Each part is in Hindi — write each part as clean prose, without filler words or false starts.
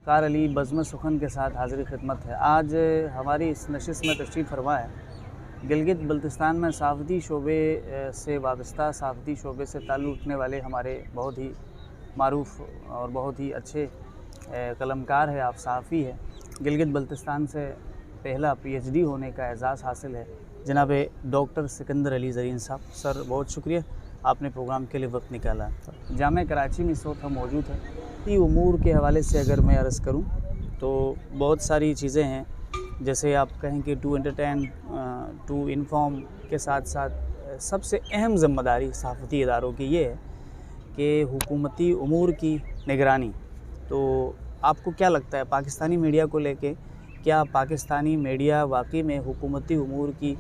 कार अली बज़्म सुखन के साथ हाज़िर खिदमत है। आज हमारी इस नशिस्त में तशरीफ़ फरमा है गिलगित बल्तिस्तान में सहाफ़ती शोबे से वाबस्ता, सहाफ़ती शोबे से ताल्लुक़ रखने वाले हमारे बहुत ही मारूफ़ और बहुत ही अच्छे कलमकार है, आप सहाफ़ी है। गिलगित बल्तिस्तान से पहला PhD होने का एज़ाज़ हासिल है जनाब डॉक्टर सिकंदर अली ज़रीन साहब। सर बहुत शुक्रिया, आपने प्रोग्राम के लिए वक्त निकाला। जामे कराची में इस वक्त हम मौजूद हैं। ये उमूर के हवाले से अगर मैं अर्ज़ करूं तो बहुत सारी चीज़ें हैं, जैसे आप कहें कि टू एंटरटेन, टू इन्फॉर्म के साथ साथ सबसे अहम ज़िम्मेदारी सहाफ़ती इदारों की ये है कि हुकूमती उमूर की निगरानी। तो आपको क्या लगता है पाकिस्तानी मीडिया को लेके, क्या पाकिस्तानी मीडिया वाकई में हुकूमती उमूर की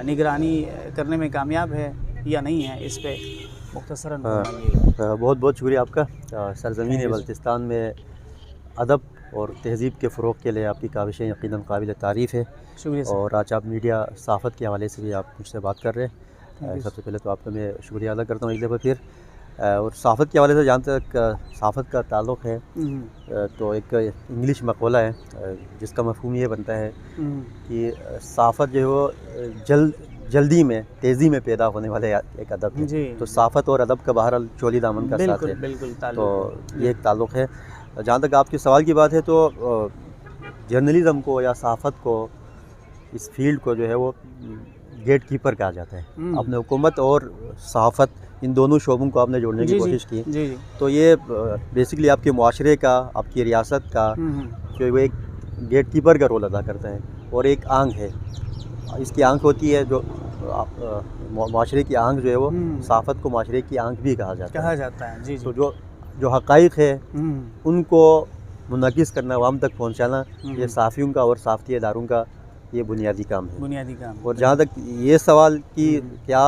निगरानी करने में कामयाब है या नहीं है? इस पे मुख्तसरन बहुत बहुत शुक्रिया आपका। सरज़मीन बल्तिस्तान में अदब और तहज़ीब के फ़रोग़ के लिए आपकी काविशें यकीनन काबिल तारीफ़ है। शुक्रिया सर। और आज आप मीडिया सहाफ़त के हवाले से भी आप मुझसे बात कर रहे हैं, सबसे पहले तो आपका मैं शुक्रिया अदा करता हूँ एक दफ़ा फिर। और सहाफ़त के हवाले से जहाँ तक सहाफ़त का ताल्लुक़ है तो एक इंग्लिश मक़ौला है जिसका मफ़हूम ये बनता है कि सहाफ़त जो है वो जल्दी में तेज़ी में पैदा होने वाले एक अदब है। तो सहाफ़त और अदब का बहरहाल चोली दामन का साथ है, बिल्कुल तो ये एक ताल्लुक़ है। जहाँ तक आपके सवाल की बात है तो जर्नलिज़म को या सहाफ़त को, इस फील्ड को जो है वो गेट कीपर कहा जाता है। आपने हुकूमत और सहाफ़त इन दोनों शोबों को आपने जोड़ने की कोशिश की, तो ये बेसिकली आपके मुआशरे का, आपकी रियासत का जो वो एक गेट कीपर का रोल अदा करता है और एक आंख है। इसकी आंख होती है जो मुआशरे की आंख जो है वो सहाफ़त को मुआशरे की आंख भी कहा जाता है। जी। तो जो हक़ाइक़ है उनको मुनक़िस करना, आवाम तक पहुँचाना, ये सहाफ़ियों का और सहाफ़ती इदारों का ये बुनियादी काम है। और जहाँ तक ये सवाल कि क्या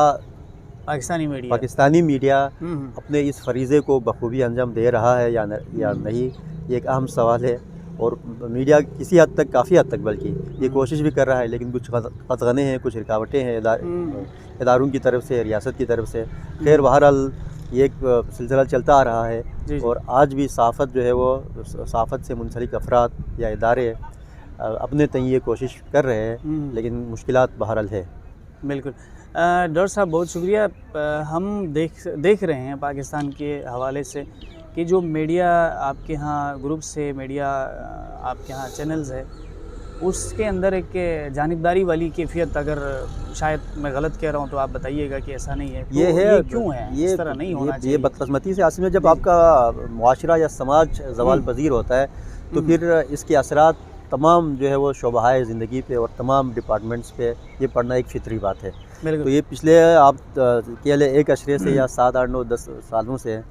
पाकिस्तानी मीडिया अपने इस फरीज़े को बखूबी अंजाम दे रहा है या नहीं, ये एक अहम सवाल है। और मीडिया किसी हद तक, काफ़ी हद तक बल्कि ये कोशिश भी कर रहा है, लेकिन कुछ क़तग़ने हैं, कुछ रुकावटें हैं इदारों की तरफ से, रियासत की तरफ से। खैर बहरहाल ये एक सिलसिला चलता आ रहा है और आज भी सहाफ़त जो है वो, सहाफ़त से मुंसलिक अफराद या इदारे अपने तय ये कोशिश कर रहे हैं, लेकिन मुश्किलात बहरहाल है। बिल्कुल डॉक्टर साहब बहुत शुक्रिया। हम देख रहे हैं पाकिस्तान के हवाले से कि जो मीडिया आपके यहाँ ग्रुप से, मीडिया आपके यहाँ चैनल्स है, उसके अंदर एक जानिबदारी वाली कैफियत, अगर शायद मैं गलत कह रहा हूँ तो आप बताइएगा कि ऐसा नहीं है। तो ये क्यों है? इस तरह नहीं होना चाहिए। ये बदकिस्मती से हासिल है। जब आपका मुआशरा या समाज जवाल पजीर होता है तो फिर इसके असरात तमाम जो है वो शोबाए ज़िंदगी पे और तमाम डिपार्टमेंट्स पे ये पढ़ना एक फितरी बात है। तो ये पिछले आप के लिए एक अशरे से या 7, 8, 9, 10 सालों से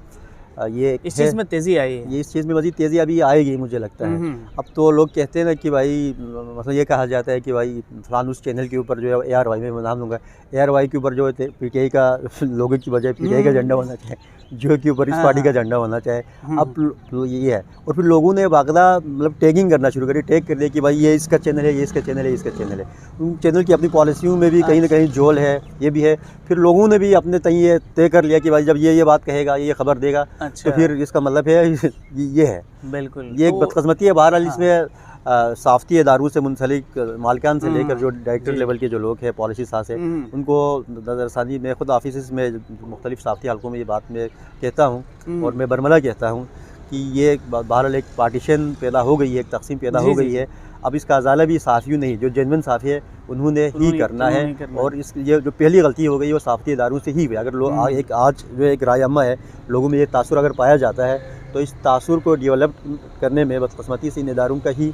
ये इस चीज़ में तेज़ी आई है। ये इस चीज़ में मज़ीद तेज़ी अभी आएगी मुझे लगता है। अब तो लोग कहते हैं ना कि भाई, मतलब ये कहा जाता है कि भाई फ़लान उस चैनल के ऊपर जो है ARY में नाम लूँगा, ARY के ऊपर जो है PTI का लोगों की बजाय PTI का झंडा होना चाहिए, जियो के ऊपर इस पार्टी का झंडा होना चाहिए। अब ये है। और फिर लोगों ने बाकायदा मतलब टैगिंग करना शुरू करी, टैग कर दिया कि भाई ये इसका चैनल है, ये इसका चैनल है, ये इसका चैनल है। उन चैनल की अपनी पॉलिसियों में भी कहीं ना कहीं जोल है, ये भी है। फिर लोगों ने भी अपने तय ये तय कर लिया कि भाई जब ये बात कहेगा, ये खबर देगा, तो फिर इसका मतलब है ये है। बिल्कुल, ये एक बदकिस्मती है। बहरहाल इसमें सहाफ़ती इदारों से मुंसलिक मालिकान से लेकर जो डायरेक्टर लेवल के जो लोग हैं, पॉलिसी साज है, उनको नज़रसानी में खुद ऑफिस में मुख्तलिफ सहाफ़ती हल्कों में ये बात मैं कहता हूँ और मैं बरमला कहता हूँ कि ये बहरहाल एक पार्टीशन पैदा हो गई है, एक तकसीम पैदा हो गई है। अब इसका अजाला भी सहाफ़ियों नहीं, जो जेन्युइन सहाफ़ी है उन्होंने ही करना है। और ये जो पहली गलती हो गई वो सहाफ़ती इदारों से ही हुई। अगर लोग आज जो एक राय अम्मा है, लोगों में ये तासुर अगर पाया जाता है तो इस तासुर को डेवलप करने में बदकिस्मती से इन इदारों का ही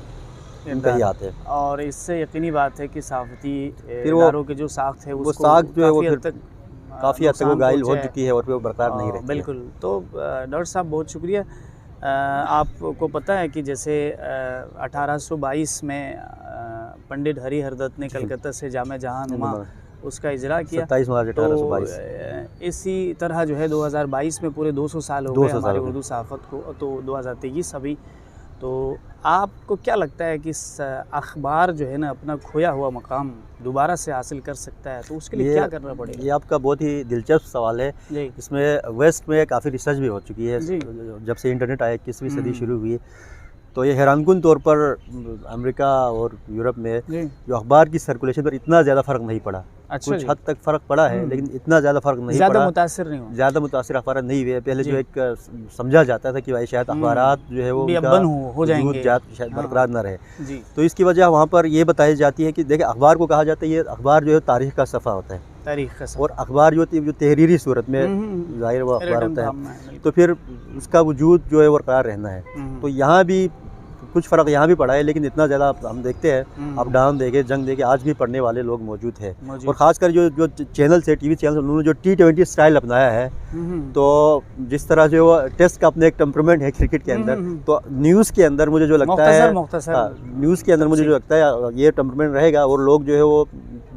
हाथ है। और इससे यकीनी बात है कि सहाफ़ती इदारों की जो साख्त है वो साख्त जो है वो काफ़ी हद तक वो घायल हो चुकी है और फिर वो बरकरार नहीं रहती। बिल्कुल। तो डॉक्टर साहब बहुत शुक्रिया। आपको पता है कि जैसे 1822 में पंडित हरिहरदत्त ने कलकत्ता से जामे जहानुमा उसका इजरा किया। 27 मार्च 1822। इसी तरह जो है 2022 में पूरे 200 साल हो गए हमारी उर्दू सहाफ़त को, तो 2023 अभी। तो आपको क्या लगता है कि अखबार जो है ना अपना खोया हुआ मकाम दोबारा से हासिल कर सकता है, तो उसके लिए क्या करना पड़ेगा? ये आपका बहुत ही दिलचस्प सवाल है। इसमें वेस्ट में काफ़ी रिसर्च भी हो चुकी है जब से इंटरनेट आया, 21वीं सदी शुरू हुई। तो ये हैरानकुन तौर पर अमेरिका और यूरोप में जी। जो अखबार की सर्कुलेशन पर इतना ज़्यादा फ़र्क नहीं पड़ा। अच्छा कुछ जी। हद तक फ़र्क पड़ा है, लेकिन इतना ज़्यादा फ़र्क नहीं ज़्यादा पड़ा। मुतासिर नहीं हो। ज़्यादा मुतासिर अखबार नहीं हुए। पहले जी। जो एक समझा जाता था कि भाई शायद अखबारात जो है वो भी अब उनका बंद हो जाएंगे। वजूद शायद हाँ। बरकरार न रहे। जी। तो इसकी वजह वहाँ पर ये बताई जाती है कि देखिए अखबार को कहा जाता है, ये अखबार जो है तारीख़ का सफ़ा होता है, तारीख का सफ़र। और अखबार जो तहरीरी सूरत में ज़ाहिर वो अखबार रिटन होता फॉर्म में है, बिल्कुल। तो फिर उसका वजूद जो है बरकरार रहना है। तो यहाँ भी कुछ फ़र्क यहाँ भी पड़ा है, लेकिन इतना ज़्यादा हम देखते हैं अप डाउन देखे, जंग देखे, आज भी पढ़ने वाले लोग मौजूद हैं। और ख़ासकर जो चैनल से टीवी चैनल उन्होंने जो T20 स्टाइल अपनाया है, तो जिस तरह जो टेस्ट का अपने एक टेम्परामेंट है क्रिकेट के अंदर, तो न्यूज़ के अंदर मुझे जो लगता है, न्यूज़ के अंदर मुझे जो लगता है ये टेम्परामेंट रहेगा। और लोग जो है वो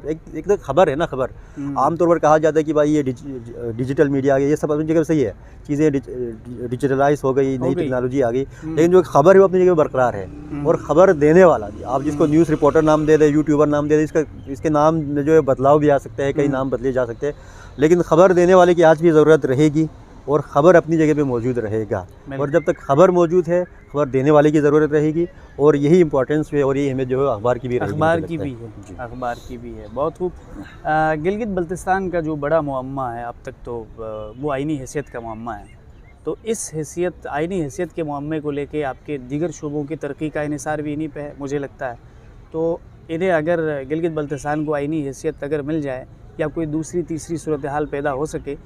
एक तो खबर है ना, खबर आमतौर पर कहा जाता है कि भाई ये डिजिटल मीडिया आ गई, ये सब अपनी जगह सही है, चीज़ें डिजिटलाइज हो गई, नई टेक्नोलॉजी आ गई, लेकिन जो खबर है वो अपनी जगह बरकरार है। और ख़बर देने वाला, आप जिसको न्यूज़ रिपोर्टर नाम दे दे, यूट्यूबर नाम दे दे, इसके नाम में जो है बदलाव भी आ सकते हैं, कई नाम बदले जा सकते हैं, लेकिन ख़बर देने वाले की आज भी ज़रूरत रहेगी और ख़बर अपनी जगह पे मौजूद रहेगा। और जब तक खबर मौजूद है, खबर देने वाले की ज़रूरत रहेगी, और यही इंपॉर्टेंस है, और यही हमें जो है अखबार की भी रहेगी। अखबार की भी है, अखबार की भी है। बहुत खूब। गिलगित बल्तिस्तान का जो बड़ा मुअम्मा है अब तक, तो वो आइनी हैसियत का मुअम्मा है। तो इस हैसियत, आइनी हैसियत के मुअम्मे को लेके आपके दीगर शोबों की तरक्की का इन्हिसार भी इन्हीं पे है, मुझे लगता है। तो इन्हें अगर गिलगित बल्तिस्तान को आइनी हैसियत अगर मिल जाए, या कोई दूसरी तीसरी सूरत हाल पैदा हो सके,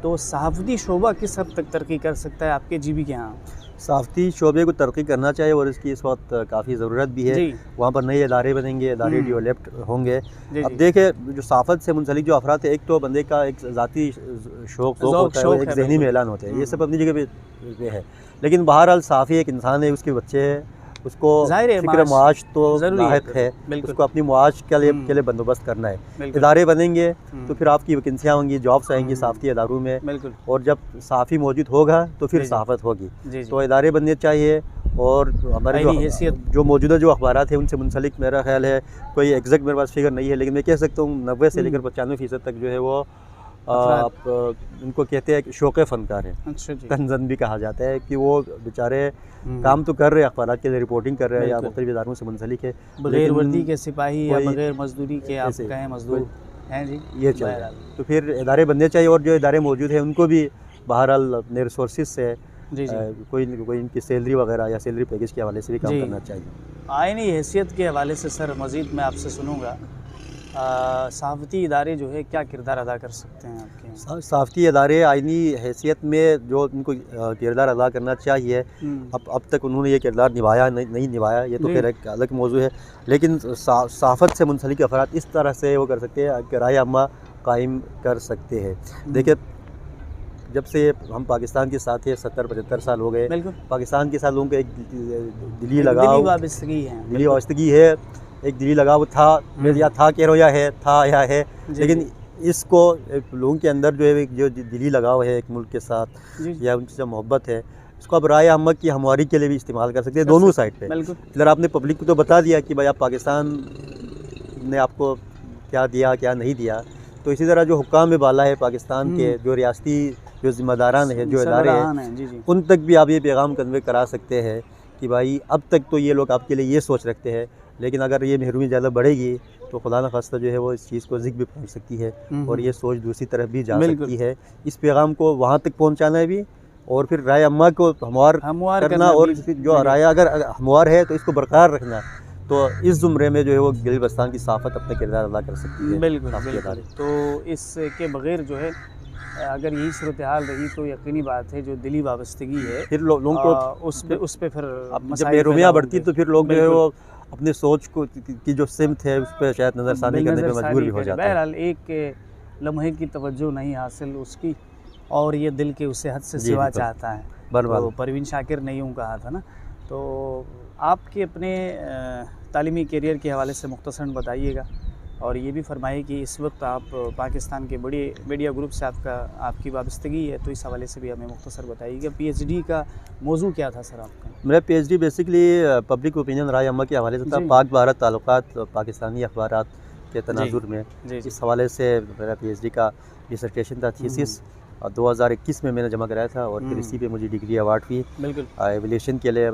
तो सहाफ़ती शोबा किस हद तक तरक्की कर सकता है आपके जीबी के यहाँ? सहाफ़ती शोबे को तरक्की करना चाहिए, और इसकी इस वक्त काफ़ी ज़रूरत भी है। वहाँ पर नए इदारे बनेंगे, इदारे डेवलप्ड होंगे। अब देखें, जो सहाफ़त से मुंसलिक जो अफराद है, एक तो बंदे का एक ज़ाती शौक़ होता है, एक ज़हनी मेलान होते हैं, ये सब अपनी जगह पे है। लेकिन बहरहाल सहाफ़ी एक इंसान है, उसके बच्चे हैं, उसको फ़िक्र माश तो लायक है, उसको अपनी माश के लिए बंदोबस्त करना है। इदारे बनेंगे तो फिर आपकी वैकेंसियाँ होंगी, जॉब्स आएंगी सहाफ़ती इदारों में, और जब सहाफ़ी मौजूद होगा तो फिर सहाफ़त होगी। तो इदारे बनने चाहिए। और हमारे जो मौजूदा जो अखबारात हैं उनसे मुंसलिक मेरा ख्याल है, कोई एग्जैक्ट मेरे पास फिगर नहीं है, लेकिन मैं कह सकता हूँ 90 से लेकर 95% तक जो है वो आप उनको कहते हैं कि शौक़ फ़नकार है। अच्छा जी। कंजन भी कहा जाता है कि वो बेचारे काम तो कर रहे हैं, अखबारात के लिए रिपोर्टिंग कर रहे हैं, या मुख्तलिफ इदारों से मुंसलिक है, बगैर वर्दी के सिपाही या बगैर मजदूरी के आप कहें मजदूर हैं जी, ये चाहिए। तो फिर इदारे बनने चाहिए, और जो इदारे मौजूद हैं उनको भी बहरहाल अपने रिसोर्सेज से कोई इनकी सैलरी वगैरह या सैलरी पैकेज के हवाले से भी काम करना चाहिए। आइनी हैसियत के हवाले से सर मज़ीद मैं आपसे सुनूँगा, सहाफ़ती इदारे जो है क्या किरदार अदा कर सकते हैं आपके? सहाफ़ती इदारे आइनी हैसियत में जो उनको किरदार अदा करना चाहिए, अब तक उन्होंने ये किरदार निभाया नहीं निभाया, ये तो फिर एक अलग मौजू है। लेकिन सहाफ़त से मुंसलिक अफराद इस तरह से वो कर सकते हैं कि राय अम्मा कायम कर सकते हैं। देखिए, जब से हम पाकिस्तान के साथ है, 70-75 साल हो गए, पाकिस्तान के साथ लोगों को एक दिली लगाव, दिली वाबस्तगी है, एक दिली लगाव था, या था कह रहा या है, था या है, लेकिन इसको लोगों के अंदर जो है जो दिली लगाव है एक मुल्क के साथ, या उनकी जो मोहब्बत है, इसको अब राय अम्मा की हमारी के लिए भी इस्तेमाल कर सकते हैं, दोनों साइड पे। इधर आपने पब्लिक को तो बता दिया कि भाई आप पाकिस्तान ने आपको क्या दिया क्या नहीं दिया, तो इसी तरह जो हुक्काम बाला है पाकिस्तान के, जो रियासती जो ज़िम्मेदारान है, जो इदारे हैं, उन तक भी आप ये पैगाम कन्वे करा सकते हैं कि भाई अब तक तो ये लोग आपके लिए ये सोच रखते हैं, लेकिन अगर ये महरूमी ज़्यादा बढ़ेगी तो खुदा न खास्ता जो है वो इस चीज़ को ज़िक भी पहुँच सकती है, और ये सोच दूसरी तरफ भी जा सकती है। इस पैगाम को वहाँ तक पहुँचाना है भी, और फिर राय अम्मा को हमवार करना, और जो राय अगर हमवार है तो इसको बरकरार रखना। तो इस ज़ुमरे में जो है वो गिलगित बल्तिस्तान की सहाफ़त अपना किरदार अदा कर सकती है। बिल्कुल। तो इसके बगैर जो है अगर यही सूरत हाल रही तो यकीनी बात है जो दिली वाबस्तगी है, फिर लोगों को उस पे फिर जब बेरुमियाँ बढ़ती तो फिर लोग जो है वो अपने सोच को की जो सिमत है उस पर शायद नज़रसानी करने पे मजबूर भी हो जाता है। बहरहाल एक लम्हे की तवज्जो नहीं हासिल उसकी, और ये दिल के उसे हद से सिवा चाहता है, तो परवीन शाकिर ने यूँ कहा था ना। तो आपके अपने तालीमी करियर के हवाले से मुख्तसरन बताइएगा, और ये भी फरमाइए कि इस वक्त आप पाकिस्तान के बड़े मीडिया ग्रुप से आपकी वाबस्तगी है, तो इस हवाले से भी हमें मुख्तसर बताइएगा। PhD का मौजू क्या था सर आपका? मेरा PhD बेसिकली पब्लिक ओपिनियन राय अम्मा के हवाले से था, पाक भारत ताल्लुकात पाकिस्तानी अखबारात के तनाजुर में, इस हवाले से मेरा PhD का डिसर्टेशन था, थीसिस। 2021 में मैंने जमा कराया था और फिर इसी पे मुझे डिग्री अवार्ड हुई। बिल्कुल। एविएशन के लिए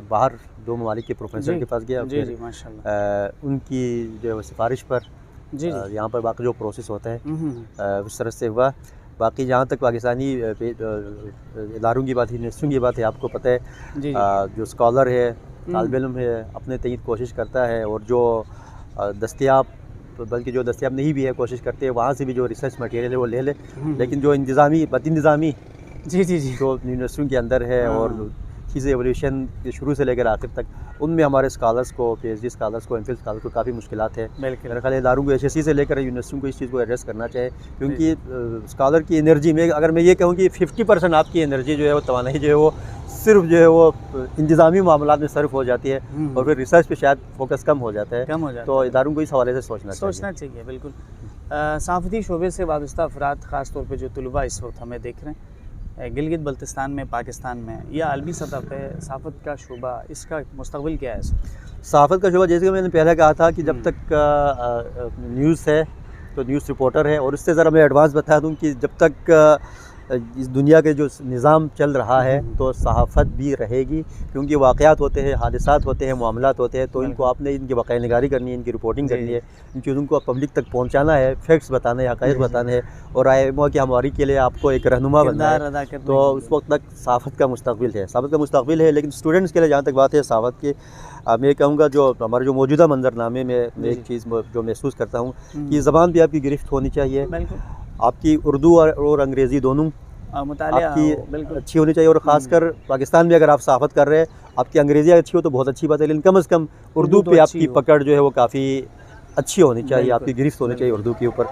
बाहर 2 ममालिक के प्रोफेसर के पास गया। जी जी, माशाल्लाह। उनकी जो है सिफारिश पर जी जी, यहाँ पर बाकी जो प्रोसेस होता है उस तरह से हुआ। बाकी जहाँ तक पाकिस्तानी इदारों की बात है, यूनिवर्सिटियों की बात है, आपको पता है जी जी, जो स्कॉलर है, तालिब इल्म है, अपने तय कोशिश करता है और जो दस्तयाब, बल्कि जो दस्तयाब नहीं भी है, कोशिश करते हैं वहाँ से भी जो रिसर्च मटेरियल है वो ले ले। लेकिन जो इंतज़ामी बदइंतज़ामी जी जी जी, जो यूनिवर्सिटियों के अंदर है और चीज़ें एवोल्यूशन के शुरू से लेकर आखिर तक, उनमें हमारे स्कॉलर्स को, PhD स्कॉलर्स को, MPhil स्कॉलर्स को काफ़ी मुश्किलात है। मेरे ख्याल इदारों को HSC से लेकर यूनिवर्सिटियों को इस चीज़ को एड्रेस करना चाहिए, क्योंकि स्कॉलर की एनर्जी में अगर मैं ये कहूँ कि 50% आपकी एनर्जी जो है वो तवानाई जो है वो सिर्फ जो है वो इंतज़ामी मामलात में सर्फ हो जाती है और फिर रिसर्च पे शायद फोकस कम हो जाता है। तो इदारों को इस हवाले से सोचना चाहिए। बिल्कुल। सहाफ़ती शोबे से वाबस्ता अफराद ख़ास तौर पे जो तलबा इस वक्त हमें देख रहे हैं गिलगित बल्तिस्तान में, पाकिस्तान में या आलमी सतह पे सहाफ़त का शोबा, इसका मुस्तक़बिल क्या है? सहाफ़त का शोबा, जैसे कि मैंने पहले कहा था कि जब तक न्यूज़ है तो न्यूज़ रिपोर्टर है, और इससे ज़रा मैं एडवांस बता दूं कि जब तक इस दुनिया के जो निज़ाम चल रहा है तो सहाफ़त भी रहेगी, क्योंकि वाक़यात होते हैं, हादिसात होते हैं, मामलात होते हैं, तो इनको आपने इनकी वाक़या निगारी करनी है, इनकी रिपोर्टिंग करनी है, इन चीज़ों को पब्लिक तक पहुँचाना है, फैक्ट्स बताने हैं, हक़ाइक़ बताने हैं, और IMO की हमारी के लिए आपको एक रहनुमा बनना है। तो उस वक्त तक सहाफ़त का मुस्तक़बिल है, सहाफ़त का मुस्तक़बिल है। लेकिन स्टूडेंट्स के लिए जहाँ तक बात है सहाफ़त की, मैं कहूँगा जो हमारे जो मौजूदा मंजरनामे में मैं एक चीज़ जो महसूस करता हूँ कि ज़बान भी आपकी गिरफ्त होनी चाहिए, आपकी उर्दू और अंग्रेज़ी दोनों आपकी अच्छी होनी चाहिए, और ख़ासकर पाकिस्तान में अगर आप सहाफ़त कर रहे हैं, आपकी अंग्रेज़ी अच्छी हो तो बहुत अच्छी बात है, लेकिन कम से कम उर्दू पे आपकी पकड़ जो है वो काफ़ी अच्छी होनी चाहिए, आपकी गिरफ्त होनी चाहिए उर्दू के ऊपर,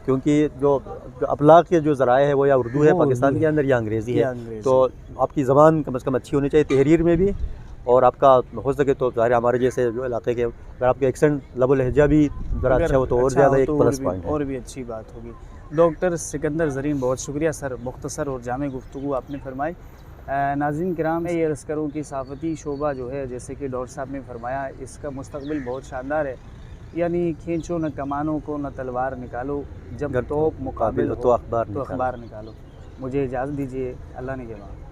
क्योंकि जो अबलाग के जो ज़राए है वो या उर्दू है पाकिस्तान के अंदर या अंग्रेज़ी है। तो आपकी ज़बान कम से कम अच्छी होनी चाहिए तहरीर में भी, और आपका हो सके तो ज़ाहिर हमारे जैसे जो इलाके के अगर आपके एक्सेंट लबो लहजा भी ज़रा अच्छा हो तो और ज़्यादा एक प्लस पॉइंट है, और भी अच्छी बात होगी। डॉक्टर सिकंदर ज़रीन, बहुत शुक्रिया सर, मुख्तसर और जामे गुफ्तगू आपने फरमाई। नाज़रीन किराम, मैं ये अर्ज़ करूँ कि सहाफ़ती शोबा जो है, जैसे कि डॉक्टर साहब ने फरमाया, इसका मुस्तक़बिल बहुत शानदार है। यानी खींचो न कमानों को, न तलवार निकालो, जब तोप मुकाबिल हो तो अखबार निकालो। मुझे इजाज़त दीजिए, अल्लाह ने के बाद।